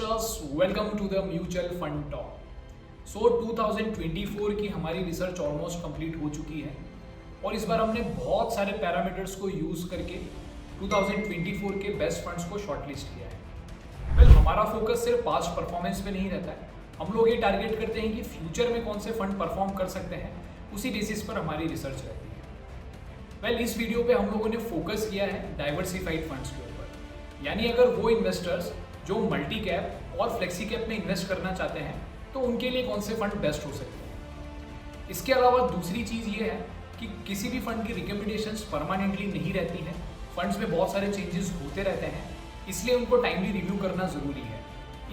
Investors, welcome to the mutual fund talk. 2024 की हमारी research almost complete हो चुकी है और इस बार हमने बहुत सारे पैरामीटर्स को यूज़ करके 2024 के बेस्ट फंड्स को शॉर्टलिस्ट किया है। हमारा फोकस सिर्फ पास्ट परफॉर्मेंस पे नहीं रहता है, हम लोग ये टारगेट करते हैं कि फ्यूचर में कौन से फंड परफॉर्म कर सकते हैं, उसी बेसिस पर हमारी रिसर्च रहती है। इस वीडियो पे हम लोगों ने फोकस किया है डाइवर्सिफाइड फंड्स के ऊपर, यानी अगर वो इन्वेस्टर्स जो मल्टी कैप और फ्लेक्सी कैप में इन्वेस्ट करना चाहते हैं तो उनके लिए कौन से फंड बेस्ट हो सकते हैं। इसके अलावा दूसरी चीज़ ये है कि किसी भी फंड की रिकमेंडेशंस परमानेंटली नहीं रहती हैं, फंड्स में बहुत सारे चेंजेस होते रहते हैं, इसलिए उनको टाइमली रिव्यू करना ज़रूरी है।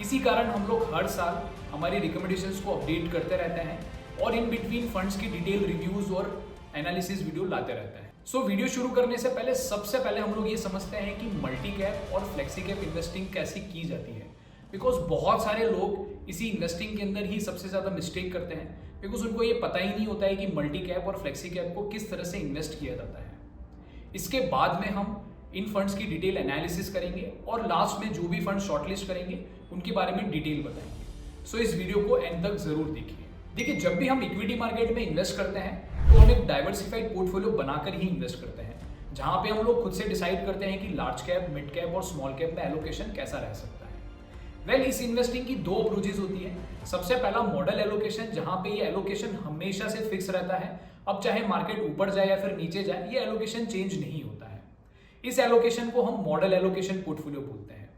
इसी कारण हम लोग हर साल हमारी रिकमेंडेशंस को अपडेट करते रहते हैं और इन बिटवीन फंड्स की डिटेल रिव्यूज़ और एनालिसिस वीडियो लाते रहते हैं। वीडियो शुरू करने से पहले सबसे पहले हम लोग ये समझते हैं कि मल्टी कैप और फ्लेक्सी कैप इन्वेस्टिंग कैसे की जाती है। बिकॉज बहुत सारे लोग इसी इन्वेस्टिंग के अंदर ही सबसे ज़्यादा मिस्टेक करते हैं, बिकॉज उनको ये पता ही नहीं होता है कि मल्टी कैप और फ्लेक्सी कैप को किस तरह से इन्वेस्ट किया जाता है। इसके बाद में हम इन फंड्स की डिटेल एनालिसिस करेंगे और लास्ट में जो भी फंड शॉर्टलिस्ट करेंगे उनके बारे में डिटेल बताएंगे। इस वीडियो को एंड तक जरूर देखिए, जब भी हम इक्विटी मार्केट में इन्वेस्ट करते हैं तो हम एक डाइवर्सिफाइड पोर्टफोलियो बनाकर ही इन्वेस्ट करते हैं, जहां पे हम लोग खुद से डिसाइड करते हैं कि लार्ज कैप, मिड कैप और स्मॉल कैप में एलोकेशन कैसा रह सकता है। इस इन्वेस्टिंग की दो अप्रोचेज होती है। सबसे पहला मॉडल एलोकेशन, जहां पे ये एलोकेशन हमेशा से फिक्स रहता है, अब चाहे मार्केट ऊपर जाए या फिर नीचे जाए, ये एलोकेशन चेंज नहीं होता है। इस एलोकेशन को हम मॉडल एलोकेशन पोर्टफोलियो बोलते हैं।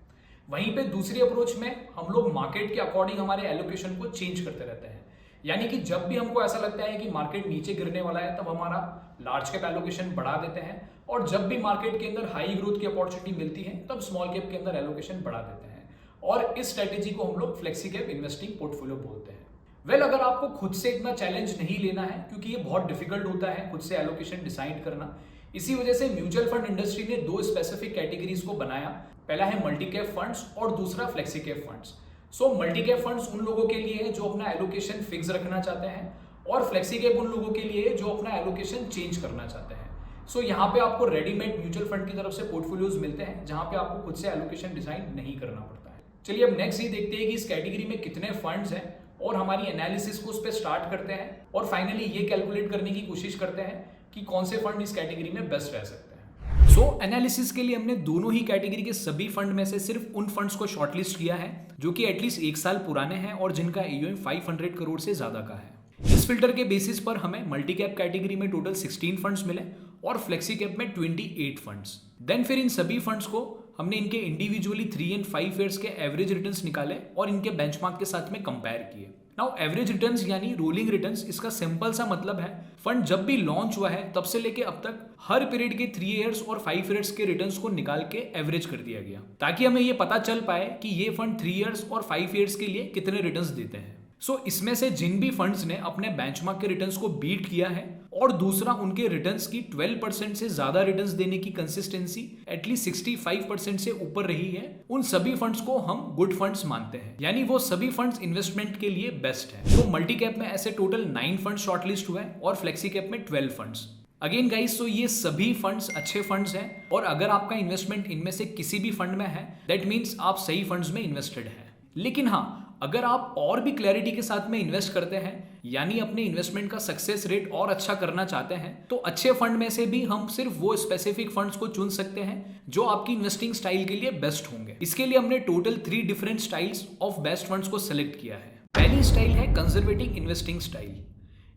वहीं पे दूसरी अप्रोच में हम लोग मार्केट के अकॉर्डिंग हमारे एलोकेशन को चेंज करते रहते हैं, यानी कि जब भी हमको ऐसा लगता है कि मार्केट नीचे गिरने वाला है तब हमारा लार्ज कैप एलोकेशन बढ़ा देते हैं, और जब भी मार्केट के अंदर हाई ग्रोथ की अपॉर्चुनिटी मिलती है तब स्मॉल कैप के अंदर एलोकेशन बढ़ा देते हैं, और इस स्ट्रेटेजी को हम लोग फ्लेक्सी कैप इन्वेस्टिंग पोर्टफोलियो बोलते हैं। अगर आपको खुद से इतना चैलेंज नहीं लेना है, क्योंकि ये बहुत डिफिकल्ट होता है खुद से एलोकेशन डिसाइड करना, इसी वजह से म्यूचुअल फंड इंडस्ट्री ने दो स्पेसिफिक कैटेगरीज को बनाया। पहला है मल्टी कैप फंड्स और दूसरा flexi cap funds. Multi cap funds उन लोगों के लिए है जो अपना एलोकेशन फिक्स रखना चाहते हैं, और फ्लेक्सी कैप उन लोगों के लिए है जो अपना एलोकेशन चेंज करना चाहते हैं। यहाँ पे आपको रेडीमेड म्यूचुअल फंड की तरफ से पोर्टफोलियोज मिलते हैं, जहां पे आपको खुद से एलोकेशन डिसाइड नहीं करना पड़ता है। चलिए अब नेक्स्ट ये देखते हैं कि इस कैटेगरी में कितने फंड्स हैं, और हमारी एनालिसिस को उस पर स्टार्ट करते हैं, और फाइनली ये कैलकुलेट करने की कोशिश करते हैं कि कौन से फंड इस कैटेगरी में बेस्ट रह सकते हैं। एनालिसिस के लिए हमने दोनों ही कैटेगरी के सभी फंड में से सिर्फ उन फंड्स को शॉर्टलिस्ट किया है जो कि एटलीस्ट 1 साल पुराने हैं और जिनका AUM 500 करोड़ से ज्यादा का है। इस फिल्टर के बेसिस पर हमें मल्टी कैप कैटेगरी में टोटल 16 फंड्स मिले और फ्लेक्सी कैप में 28 फंड्स। देन फिर इन सभी फंड्स को हमने इनके इंडिविजुअली 3 एंड 5 ईयर्स के एवरेज रिटर्न्स निकाले और इनके बेंचमार्क के साथ में कंपेयर किए। नाउ एवरेज रिटर्न्स यानी रोलिंग रिटर्न्स, इसका सिंपल सा मतलब है फंड जब भी लॉन्च हुआ है तब से लेके अब तक हर पीरियड के 3 इयर्स और 5 इयर्स के रिटर्न्स को निकाल के एवरेज कर दिया गया, ताकि हमें ये पता चल पाए कि ये फंड 3 इयर्स और 5 इयर्स के लिए कितने रिटर्न्स देते हैं। इसमें से जिन भी फंड्स ने अपने बेंचमार्क के रिटर्न्स को बीट किया है, और दूसरा उनके रिटर्न्स की 12% से ज्यादा रिटर्न्स देने की कंसिस्टेंसी एटलीस्ट 65% से ऊपर रही है, उन सभी फंड्स को हम गुड फंड्स मानते हैं, यानी वो सभी फंड्स इन्वेस्टमेंट के लिए बेस्ट है। मल्टी कैप में ऐसे टोटल 9 फंड्स शॉर्टलिस्ट हुए और फ्लेक्सी कैप में 12 फंड्स। अगेन गाइस, ये सभी फंड्स अच्छे फंड्स हैं, और अगर आपका इन्वेस्टमेंट इनमें से किसी भी फंड में है, दैट मीन्स आप सही फंड्स में इन्वेस्टेड हैं। लेकिन हाँ, अगर आप और भी क्लैरिटी के साथ में इन्वेस्ट करते हैं, यानी अपने इन्वेस्टमेंट का सक्सेस रेट और अच्छा करना चाहते हैं, तो अच्छे फंड में से भी हम सिर्फ वो स्पेसिफिक फंड्स को चुन सकते हैं जो आपकी इन्वेस्टिंग स्टाइल के लिए बेस्ट होंगे। इसके लिए हमने total 3 different styles of best funds को सिलेक्ट किया है। पहली स्टाइल है कंजर्वेटिव इन्वेस्टिंग स्टाइल,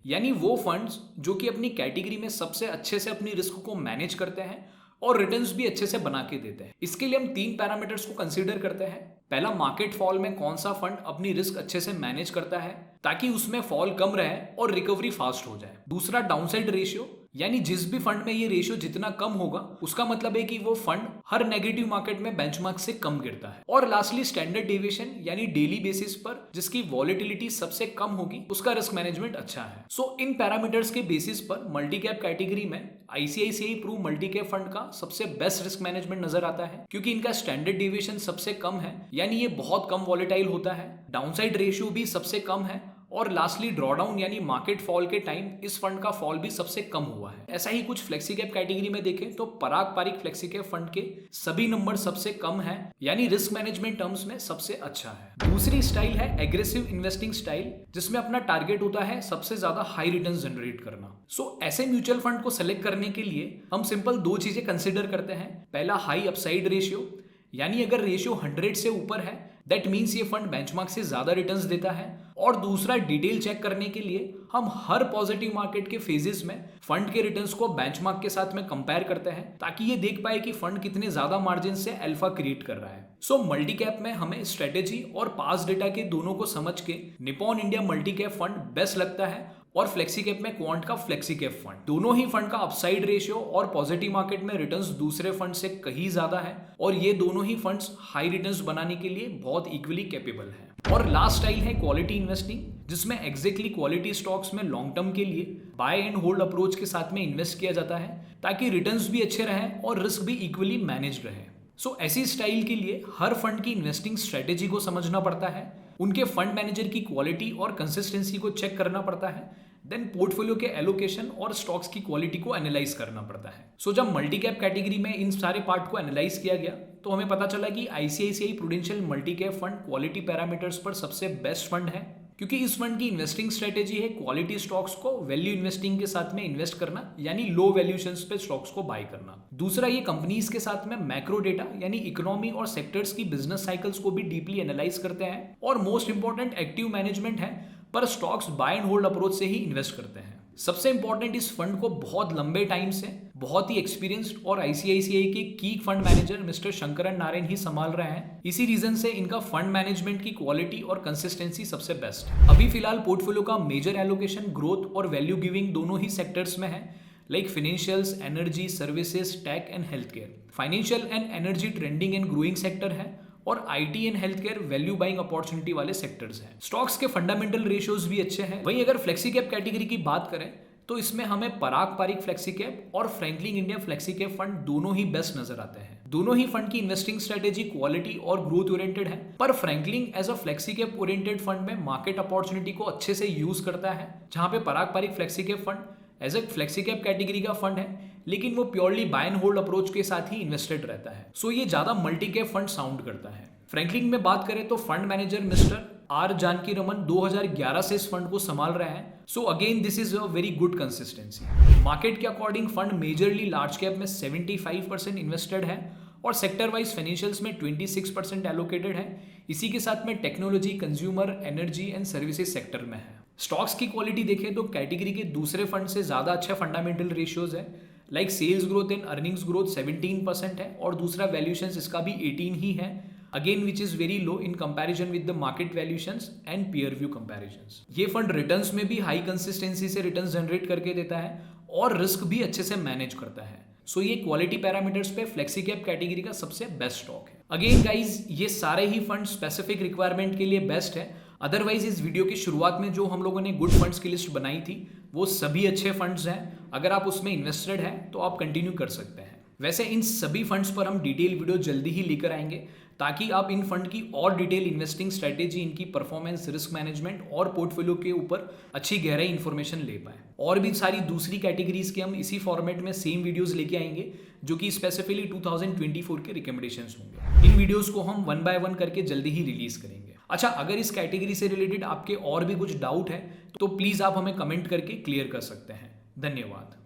यानी वो फंड्स जो कि अपनी कैटेगरी में सबसे अच्छे से अपनी रिस्क को मैनेज करते हैं और रिटर्न्स भी अच्छे से बना के देते हैं। इसके लिए हम 3 पैरामीटर्स को कंसीडर करते हैं। पहला, मार्केट फॉल में कौन सा फंड अपनी रिस्क अच्छे से मैनेज करता है ताकि उसमें फॉल कम रहे और रिकवरी फास्ट हो जाए। दूसरा, डाउनसाइड रेशियो, यानी जिस भी फंड में ये रेशियो जितना कम होगा उसका मतलब है कि वो फंड हर नेगेटिव मार्केट में बेंचमार्क से कम गिरता है। और लास्टली, स्टैंडर्ड डेविएशन, यानी डेली बेसिस पर जिसकी वॉलेटिलिटी सबसे कम होगी उसका रिस्क मैनेजमेंट अच्छा है। इन पैरामीटर्स के बेसिस पर मल्टी कैप कैटेगरी में ICICI Pru multi cap fund का सबसे बेस्ट रिस्क मैनेजमेंट नजर आता है, क्योंकि इनका स्टैंडर्ड डेविएशन सबसे कम है, यानी ये बहुत कम वॉलेटाइल होता है, डाउनसाइड रेशियो भी सबसे कम है, और लास्टली ड्रॉडाउन यानी मार्केट फॉल के टाइम इस फंड का फॉल भी सबसे कम हुआ है। ऐसा ही कुछ फ्लेक्सी कैप कैटेगरी में देखें तो पराग पारिक फ्लेक्सी कैप फंड के सभी नंबर सबसे कम है, यानी रिस्क मैनेजमेंट टर्म्स में सबसे अच्छा है। दूसरी स्टाइल है एग्रेसिव इन्वेस्टिंग स्टाइल, जिसमें अपना टारगेट होता है सबसे ज्यादा हाई रिटर्न्स जनरेट करना। सो ऐसे म्यूचुअल फंड को सेलेक्ट करने के लिए हम सिंपल दो चीजें कंसिडर करते हैं। पहला हाई अपसाइड रेशियो, यानी अगर रेशियो 100 से ऊपर है दैट मीन्स ये फंड बेंचमार्क से ज्यादा रिटर्न्स देता है। और दूसरा डिटेल चेक करने के लिए हम हर पॉजिटिव मार्केट के फेजेस में फंड के रिटर्न्स को बेंचमार्क के साथ में कंपेयर करते हैं ताकि ये देख पाए कि फंड कितने ज्यादा मार्जिन से अल्फा क्रिएट कर रहा है। सो मल्टी कैप में हमें स्ट्रेटेजी और पास डेटा के दोनों को समझ के Nippon India multi cap fund best लगता है, और फ्लेक्सी कैप में क्वांट का फ्लेक्सी कैप फंड। दोनों ही फंड का अपसाइड रेशियो और पॉजिटिव मार्केट में रिटर्न्स दूसरे फंड से कहीं ज्यादा है, और ये दोनों ही फंड्स हाई रिटर्न्स बनाने के लिए बहुत इक्वली कैपेबल है। और लास्ट स्टाइल है क्वालिटी इन्वेस्टिंग, जिसमें एग्जैक्टली क्वालिटी स्टॉक्स में लॉन्ग टर्म के लिए बाय एंड होल्ड अप्रोच के साथ में इन्वेस्ट किया जाता है ताकि रिटर्न्स भी अच्छे रहें और रिस्क भी इक्वली मैनेज रहे। सो ऐसी स्टाइल के लिए हर फंड की इन्वेस्टिंग स्ट्रेटेजी को समझना पड़ता है, उनके फंड मैनेजर की क्वालिटी और कंसिस्टेंसी को चेक करना पड़ता है, देन पोर्टफोलियो के एलोकेशन और स्टॉक्स की क्वालिटी को एनालाइज करना पड़ता है। सो जब मल्टी कैप कैटेगरी में इन सारे पार्ट को एनालाइज किया गया तो हमें पता चला कि ICICI prudential multi cap fund quality parameters पर सबसे बेस्ट फंड है, क्योंकि इस फंड की इन्वेस्टिंग स्ट्रेटेजी है क्वालिटी स्टॉक्स को वैल्यू इन्वेस्टिंग के साथ में इन्वेस्ट करना, यानी लो वैल्यूएशंस पे स्टॉक्स को बाय करना। दूसरा, ये कंपनीज के साथ में मैक्रो डेटा यानी इकोनॉमी और सेक्टर्स की बिजनेस साइकिल्स को भी डीपली एनालाइज करते हैं। और मोस्ट इंपॉर्टेंट एक्टिव मैनेजमेंट है, पर stocks buy and hold approach से ही इन्वेस्ट करते हैं। सबसे इंपॉर्टेंट, इस फंड को बहुत लंबे टाइम से बहुत ही एक्सपीरियंस्ड और आईसीआईसीआई के की fund manager mister Shankaran Narayan ही संभाल रहे हैं। इसी रीजन से इनका फंड मैनेजमेंट की क्वालिटी और कंसिस्टेंसी सबसे बेस्ट। अभी फिलहाल पोर्टफोलियो का मेजर एलोकेशन ग्रोथ और वैल्यू गिविंग दोनों ही सेक्टर्स में है, like financials, energy, services, tech and health care. Financial and energy trending and growing sector है, और IT and health care value buying opportunity वाले सेक्टर्स हैं। स्टॉक्स के फंडामेंटल रेशियोज भी अच्छे हैं। वहीं अगर फ्लेक्सी कैप कैटेगरी की बात करें तो इसमें हमें पराग पारिक फ्लेक्सी कैप और Franklin India flexi cap fund दोनों ही बेस्ट नजर आते हैं। दोनों ही फंड की इन्वेस्टिंग स्ट्रेटेजी क्वालिटी और ग्रोथ ओरिएंटेड है, पर Franklin as a flexi cap oriented fund में मार्केट अपॉर्चुनिटी को अच्छे से यूज करता है, जहां पे Parag Parikh flexi cap fund as a flexi cap category का फंड है, लेकिन वो purely buy and hold approach के साथ ही इन्वेस्टेड रहता है। सो ये ज्यादा मल्टी कैप फंड साउंड करता है। फ्रैंकलिन में बात करें तो fund manager mister R Janakiraman 2011 से इस फंड को संभाल रहे हैं। So again this is a very good consistency. Market के according fund majorly large cap में 75% इन्वेस्टेड है, और सेक्टर वाइज फाइनेंशियल्स में 26% एलोकेटेड है। इसी के साथ में technology, consumer, energy and services sector में है। स्टॉक्स की क्वालिटी देखें तो कैटेगरी के दूसरे फंड से ज्यादा अच्छे फंडामेंटल रेशियोज है, like sales growth and earnings growth 17% है, और दूसरा वैल्यूएशंस इसका भी 18 ही है, again which is very low in comparison with the market valuations and peer view comparisons. ये फंड रिटर्न्स में भी हाई कंसिस्टेंसी से रिटर्न्स जनरेट करके देता है और रिस्क भी अच्छे से मैनेज करता है। सो ये क्वालिटी पैरामीटर्स पे फ्लेक्सी कैप कैटेगरी का सबसे बेस्ट स्टॉक है। अगेन गाइज, ये सारे ही फंड स्पेसिफिक रिक्वायरमेंट के लिए बेस्ट है। अदरवाइज इस वीडियो की शुरुआत में जो हम लोगों ने गुड फंड्स की लिस्ट बनाई थी वो सभी अच्छे फंड्स हैं। अगर आप उसमें इन्वेस्टेड हैं तो आप कंटिन्यू कर सकते हैं। वैसे इन सभी फंड्स पर हम डिटेल वीडियो जल्दी ही लेकर आएंगे, ताकि आप इन फंड की और डिटेल इन्वेस्टिंग स्ट्रेटेजी, इनकी परफॉर्मेंस, रिस्क मैनेजमेंट और पोर्टफोलियो के ऊपर अच्छी गहराई इन्फॉर्मेशन ले पाए। और भी सारी दूसरी कैटेगरीज के हम इसी फॉर्मेट में सेम वीडियोस लेके आएंगे, जो कि स्पेसिफिकली 2024 के रिकमेंडेशंस होंगे। इन वीडियोस को हम 1 बाय 1 करके जल्दी ही रिलीज करेंगे। अच्छा, अगर इस कैटेगरी से रिलेटेड आपके और भी कुछ डाउट है तो प्लीज आप हमें कमेंट करके क्लियर कर सकते हैं। धन्यवाद।